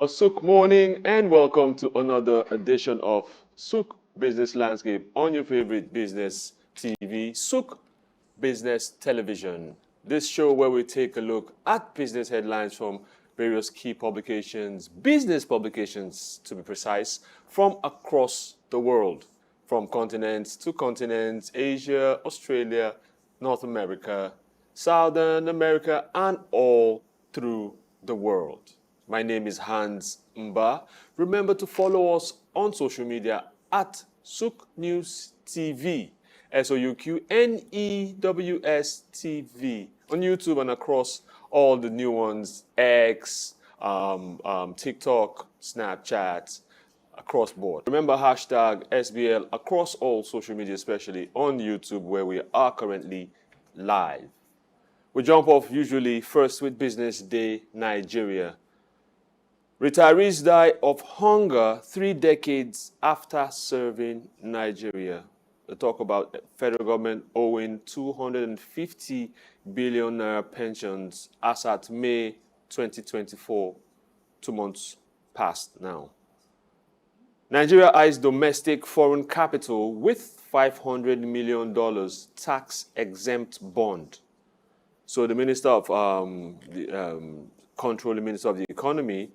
A Souq morning and welcome to another edition of Souq Business Landscape on your favorite business TV, Souq Business Television. This show where we take a look at business headlines from various key publications, business publications to be precise, from across the world, from continents to continents, Asia, Australia, North America, Southern America, and all through the world. My name is Hans Mba. Remember to follow us on social media at Souq News TV, SOUQNEWS TV, on YouTube and across all the new ones, X, TikTok, Snapchat, across board. Remember hashtag SBL across all social media, especially on YouTube where we are currently live. We jump off usually first with Business Day Nigeria. Retirees die of hunger 3 decades after serving Nigeria. They talk about federal government owing 250 billion naira pensions as at May 2024, 2 months past now. Nigeria eyes domestic foreign capital with $500 million tax-exempt bond. So the Minister of Controlling Minister of the Economy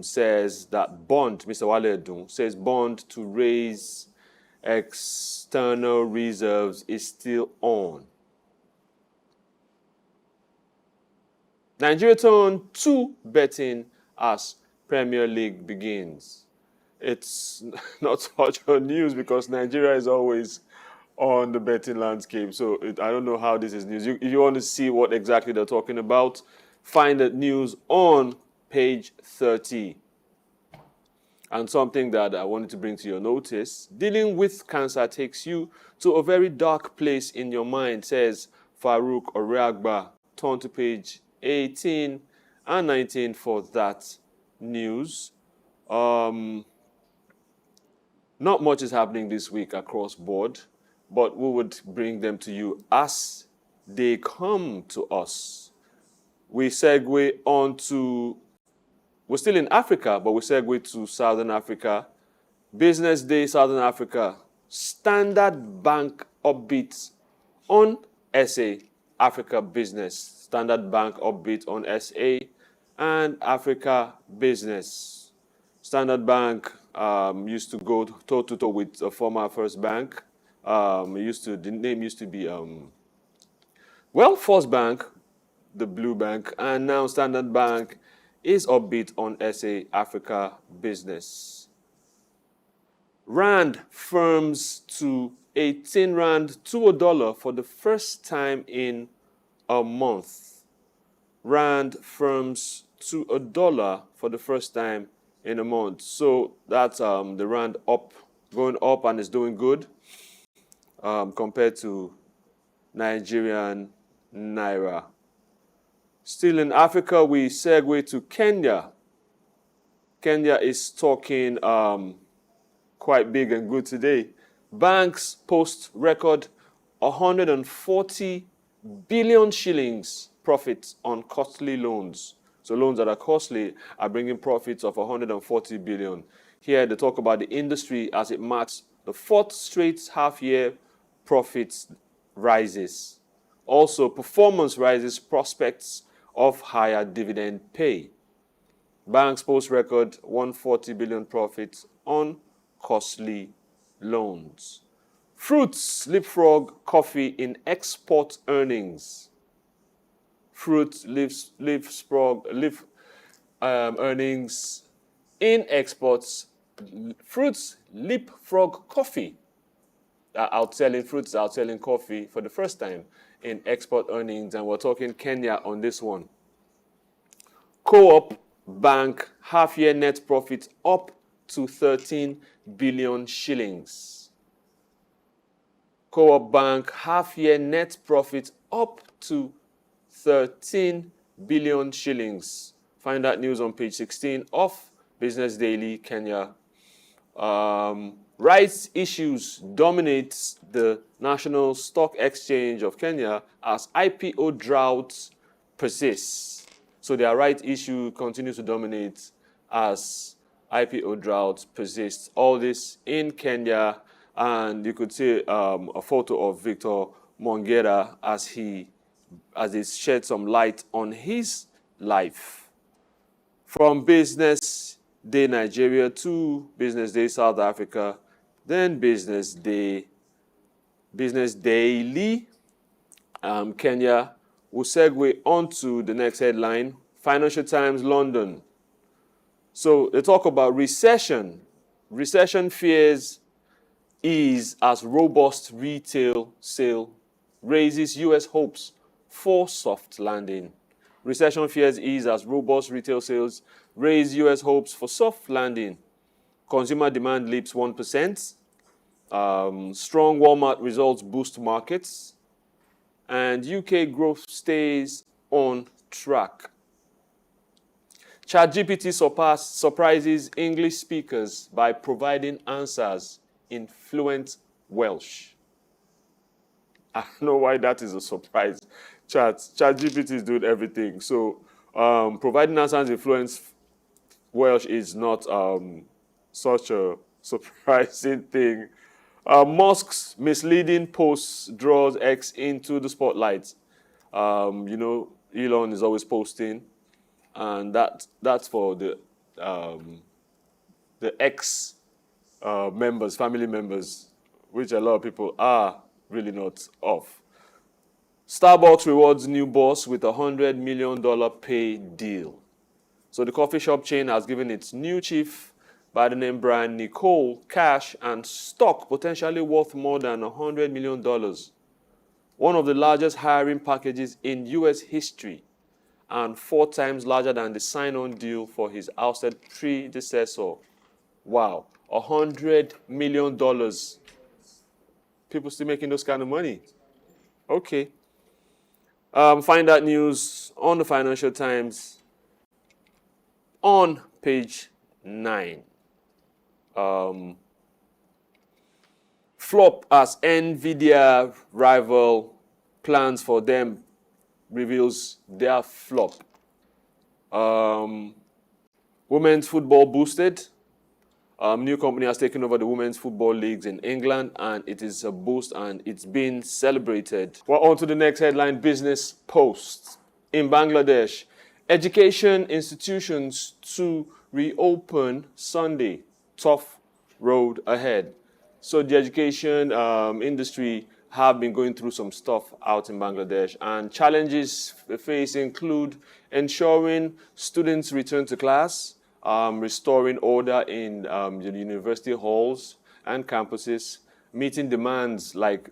says that bond, Mr. Wale Edun, says bond to raise external reserves is still on. Nigeria turn to betting as Premier League begins. It's not such a news because Nigeria is always on the betting landscape. So I don't know how this is news. If you want to see what exactly they're talking about, find the news on page 30. And something that I wanted to bring to your notice, dealing with cancer takes you to a very dark place in your mind, says Farouk Oriagba. Turn to page 18 and 19 for that news. Not much is happening this week across board, but we would bring them to you as they come to us. We segue on to, we're still in Africa, but we segue to Southern Africa. Business Day, Southern Africa. Standard Bank upbeat on SA, Africa Business. Standard Bank upbeat on SA and Africa Business. Standard Bank used to go toe-to-toe with a former First Bank. The name used to be, First Bank, the Blue Bank, and now Standard Bank is upbeat on SA Africa Business. Rand firms to 18 Rand to $1 for the first time in a month. Rand firms to $1 for the first time in a month. So that's the Rand going up and is doing good compared to Nigerian Naira. Still in Africa, we segue to Kenya. Kenya is talking quite big and good today. Banks post record 140 billion shillings profits on costly loans. So loans that are costly are bringing profits of 140 billion. Here they talk about the industry as it marks the 4th straight half-year profits rises. Also, performance rises, prospects of higher dividend pay. Banks post record 140 billion profits on costly loans. Fruits leapfrog coffee in export earnings. Fruits leapfrog earnings in exports. Fruits leapfrog coffee. Fruits outselling coffee for the first time in export earnings, and we're talking Kenya on this one. Co-op Bank half-year net profit up to 13 billion shillings. Co-op Bank half-year net profit up to 13 billion shillings. Find that news on page 16 of Business Daily Kenya. Rights issues dominates the National Stock Exchange of Kenya as IPO drought persists. So their right issue continues to dominate as IPO drought persists. All this in Kenya, and you could see a photo of Victor Mongera as he shed some light on his life. From Business Day Nigeria to Business Day South Africa, then Business Daily Kenya. We'll segue on to the next headline, Financial Times London. So they talk about recession. Recession fears ease as robust retail sale raises U.S. hopes for soft landing. Recession fears ease as robust retail sales raise U.S. hopes for soft landing. Consumer demand leaps 1%. Strong Walmart results boost markets. And UK growth stays on track. ChatGPT surprises English speakers by providing answers in fluent Welsh. I don't know why that is a surprise. ChatGPT is doing everything. So providing answers in fluent Welsh is not such a surprising thing. Musk's misleading posts draws X into the spotlight. Elon is always posting, and that's for the X members, family members, which a lot of people are really not of. Starbucks rewards new boss with a $100 million pay deal. So the coffee shop chain has given its new chief by the name Brian Nicole cash and stock potentially worth more than $100 million. One of the largest hiring packages in U.S. history and 4 times larger than the sign-on deal for his ousted predecessor. Wow, $100 million. People still making those kind of money. Okay. Find that news on the Financial Times on page 9. Flop as NVIDIA rival plans for them reveals their flop. Women's football boosted. New company has taken over the women's football leagues in England, and it is a boost, and it's been celebrated. We're on to the next headline, Business Post. In Bangladesh, education institutions to reopen Sunday. Tough road ahead. So the education industry have been going through some stuff out in Bangladesh, and challenges they face include ensuring students return to class, restoring order in the university halls and campuses, meeting demands like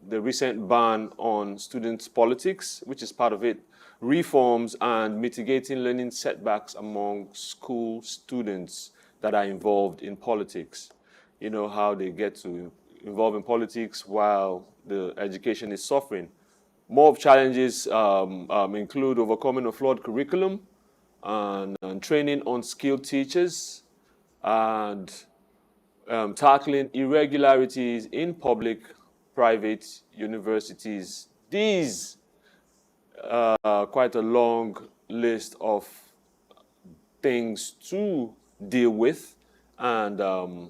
the recent ban on student politics, which is part of it, reforms, and mitigating learning setbacks among school students that are involved in politics. You know how they get to involve in politics while the education is suffering. More challenges include overcoming a flawed curriculum and training unskilled teachers and tackling irregularities in public-private universities. These are quite a long list of things to deal with, and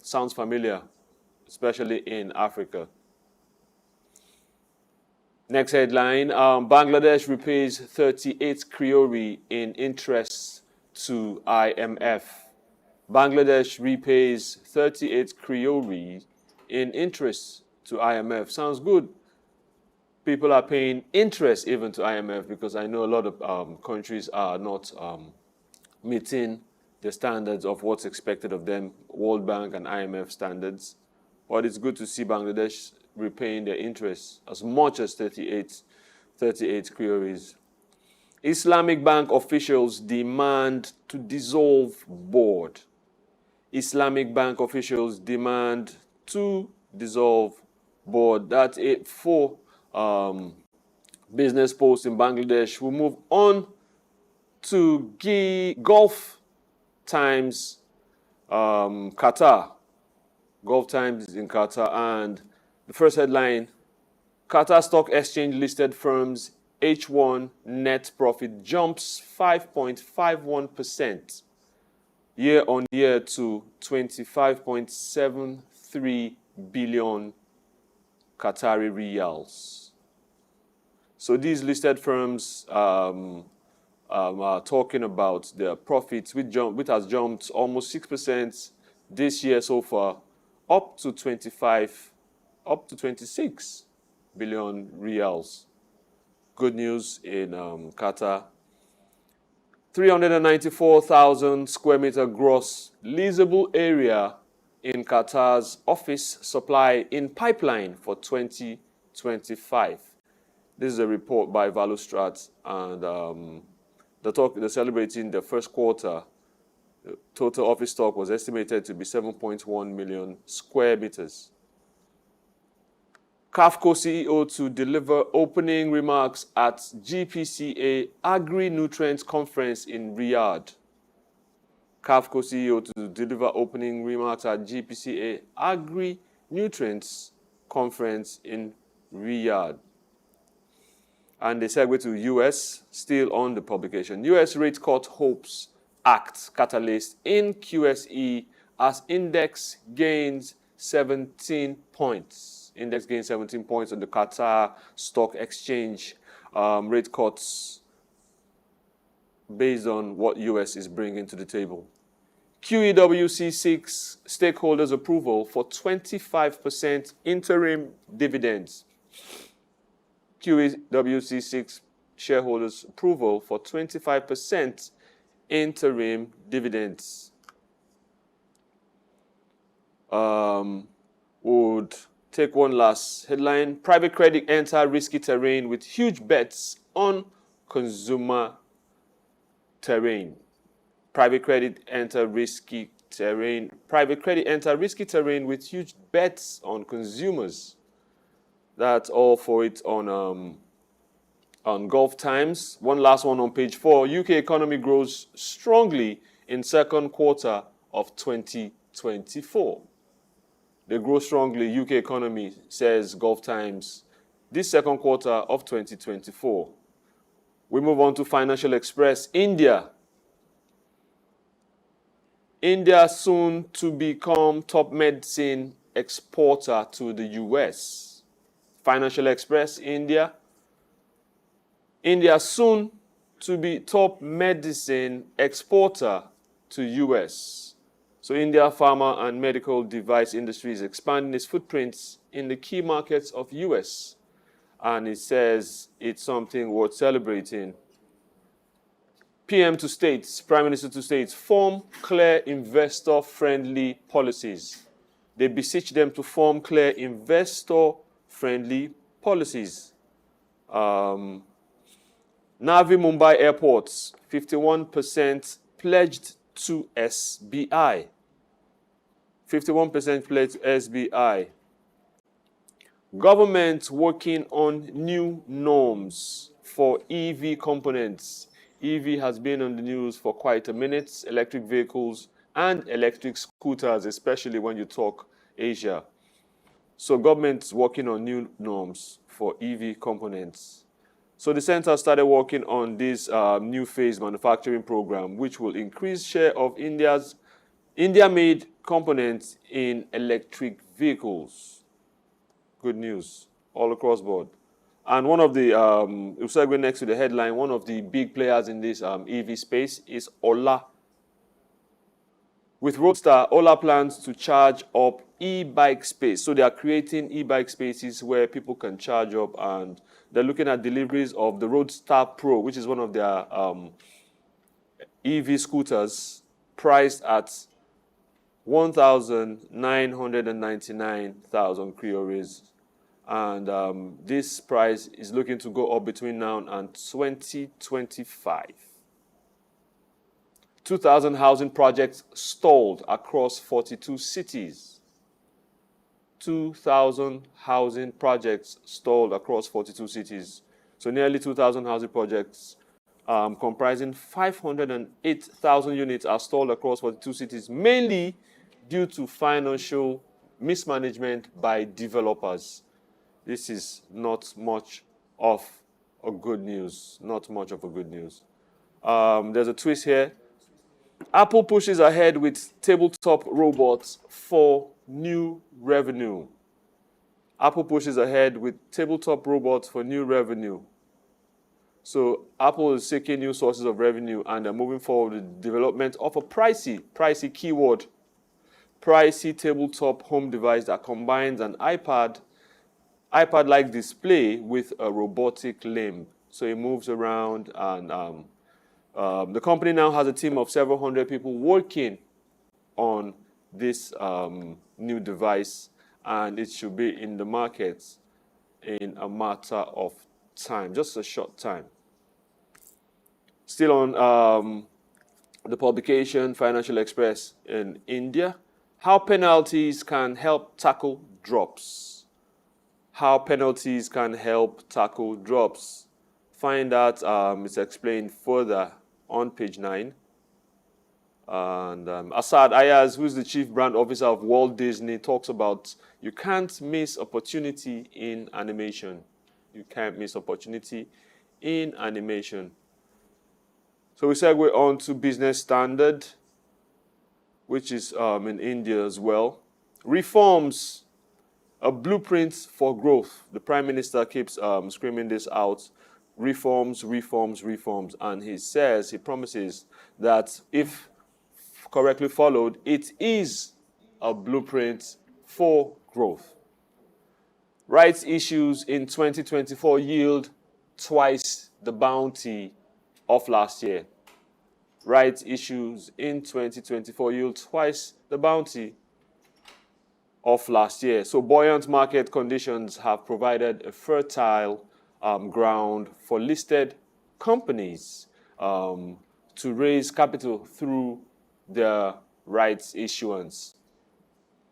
sounds familiar, especially in Africa. Next headline, Bangladesh repays 38 Kriori in interest to IMF. Bangladesh repays 38 Kriori in interest to IMF. Sounds good. People are paying interest even to IMF, because I know a lot of countries are not meeting the standards of what's expected of them, World Bank and IMF standards. But it's good to see Bangladesh repaying their interest as much as 38 Krioris. Islamic Bank officials demand to dissolve board. Islamic Bank officials demand to dissolve board. That's it for Business Post in Bangladesh. We'll move on to Gulf Times, Qatar. Gulf Times in Qatar, and the first headline, Qatar Stock Exchange listed firms H1 net profit jumps 5.51%. year on year to 25.73 billion Qatari riyals. So these listed firms are talking about their profits, which has jumped almost 6% this year so far, up to 26 billion riyals. Good news in Qatar. 394,000 square meter gross leasable area in Qatar's office supply in pipeline for 2025. This is a report by ValueStrat, and they're celebrating the first quarter. The total office stock was estimated to be 7.1 million square meters. CAFCO CEO to deliver opening remarks at GPCA Agri-Nutrients Conference in Riyadh. CAFCO CEO to deliver opening remarks at GPCA Agri-Nutrients Conference in Riyadh. And they segue to US, still on the publication. US rate cut hopes act catalyst in QSE as index gains 17 points. Index gained 17 points on the Qatar Stock Exchange. Rate cuts based on what US is bringing to the table. QEWC seeks stakeholders' approval for 25% interim dividends. QEWC seeks shareholders' approval for 25% interim dividends. Would take one last headline. Private credit enter risky terrain with huge bets on consumer terrain. Private credit enter risky terrain. Private credit enter risky terrain with huge bets on consumers. That's all for it on Gulf Times. One last one on page 4. UK economy grows strongly in second quarter of 2024. They grow strongly, UK economy, says Gulf Times, this second quarter of 2024. We move on to Financial Express. India soon to become top medicine exporter to the US. Financial Express, India soon to be top medicine exporter to US. So India pharma and medical device industry is expanding its footprints in the key markets of US. And it says it's something worth celebrating. PM to states, Prime Minister to states, form clear investor-friendly policies. They beseech them to form clear investor-friendly policies. Navi Mumbai airports, 51% pledged to SBI. 51% pledged to SBI. Government working on new norms for EV components. EV has been on the news for quite a minute. Electric vehicles and electric scooters, especially when you talk Asia. So government's working on new norms for EV components. So the center started working on this new phase manufacturing program, which will increase share of India-made components in electric vehicles. Good news all across board. And one of the, we'll segue next to the headline, one of the big players in this EV space is Ola. With Roadster, Ola plans to charge up e-bike space. So they are creating e-bike spaces where people can charge up, and they're looking at deliveries of the Roadster Pro, which is one of their EV scooters, priced at 1,999,000 Krioris. And this price is looking to go up between now and 2025. 2,000 housing projects stalled across 42 cities. 2,000 housing projects stalled across 42 cities. So nearly 2,000 housing projects comprising 508,000 units are stalled across 42 cities, mainly due to financial mismanagement by developers. This is not much of a good news. Not much of a good news. There's a twist here. Apple pushes ahead with tabletop robots for new revenue. Apple pushes ahead with tabletop robots for new revenue. So Apple is seeking new sources of revenue, and they're moving forward with the development of a pricey keyword, pricey tabletop home device that combines an iPad-like display with a robotic limb. So it moves around, and the company now has a team of several hundred people working on this new device, and it should be in the markets in a matter of time, just a short time. Still on the publication, Financial Express in India, how penalties can help tackle drops. How penalties can help tackle drops. Find that it's explained further on page 9. And Asad Ayaz, who's the chief brand officer of Walt Disney, talks about you can't miss opportunity in animation. You can't miss opportunity in animation. So we segue on to Business Standard, which is in India as well. Reforms, a blueprint for growth. The Prime Minister keeps screaming this out. Reforms, reforms, reforms. And he promises that if correctly followed, it is a blueprint for growth. Rights issues in 2024 yield twice the bounty of last year. Rights issues in 2024 yield twice the bounty of last year. So buoyant market conditions have provided a fertile ground for listed companies to raise capital through their rights issuance.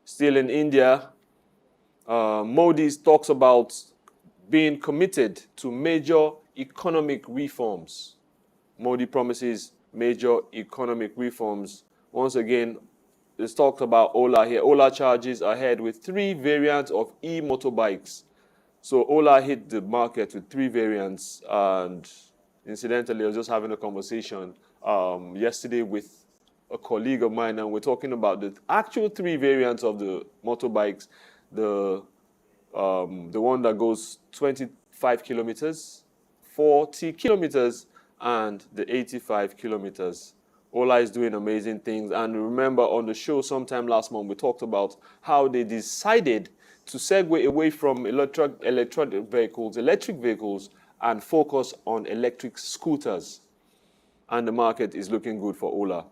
Still in India, Modi talks about being committed to major economic reforms. Modi promises major economic reforms. Once again, it's talked about Ola here. Ola charges ahead with 3 variants of e-motorbikes. So Ola hit the market with 3 variants. And incidentally, I was just having a conversation yesterday with a colleague of mine, and we're talking about the actual 3 variants of the motorbikes. The one that goes 25 kilometers, 40 kilometers, and the 85 kilometers. Ola is doing amazing things. And remember, on the show sometime last month, we talked about how they decided to segue away from electric vehicles, and focus on electric scooters. And the market is looking good for Ola.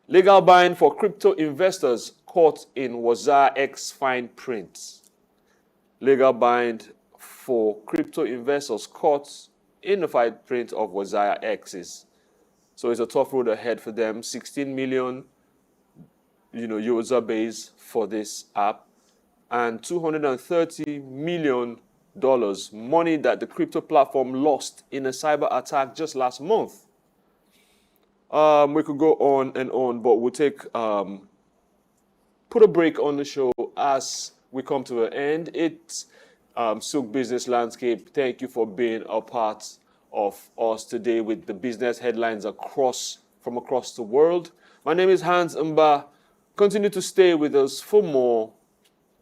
Legal bind for crypto investors caught in Wazaya X fine print. Legal bind for crypto investors caught in the fine print of Wazaya X's. So it's a tough road ahead for them. 16 million, user base for this app, and $230 million money that the crypto platform lost in a cyber attack just last month. We could go on and on, but we'll put a break on the show as we come to an end. It's Souq Business Landscape. Thank you for being a part of us today with the business headlines from across the world. My name is Hans Mba. Continue to stay with us for more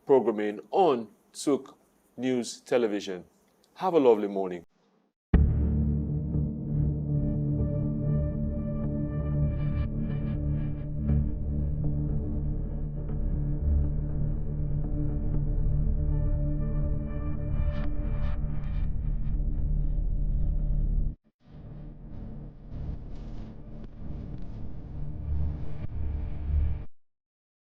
programming on Souq News Television. Have a lovely morning.